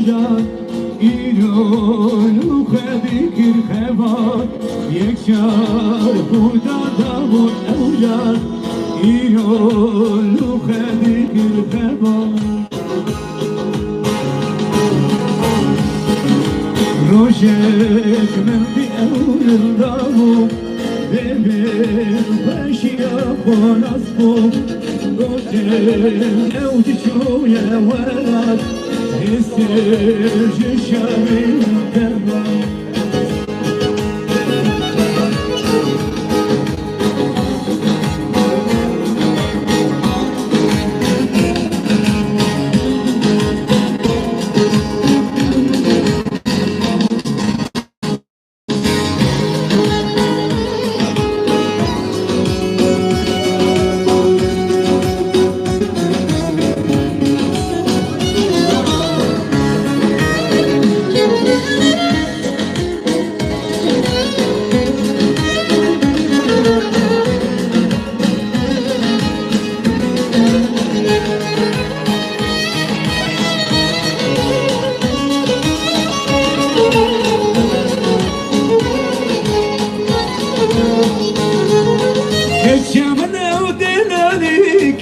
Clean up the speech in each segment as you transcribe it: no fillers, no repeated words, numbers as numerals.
اوجان ایران خدی کر خبر یک شهر خدا دامون اوجان ایران خدی کر خبر روشك من في أول الضامو بين باشي أخو نصفو روشك لو تشو يا ولد يسترجي الشامي الدربان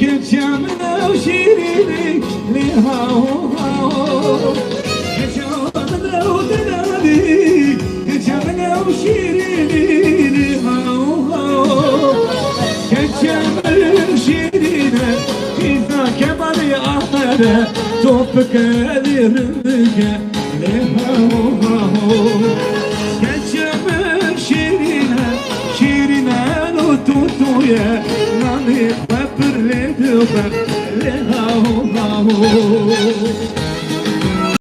كشامنا وشيريني لهاو هاو كشامنا ودنادي كشامنا وشيريني لهاو هاو كشامنا وشيريني إذا كمان أحمد توبك لرمك لهاو هاو كشامنا شيريني شيريني لو توتويا نامي بر لدبر لهاو هاو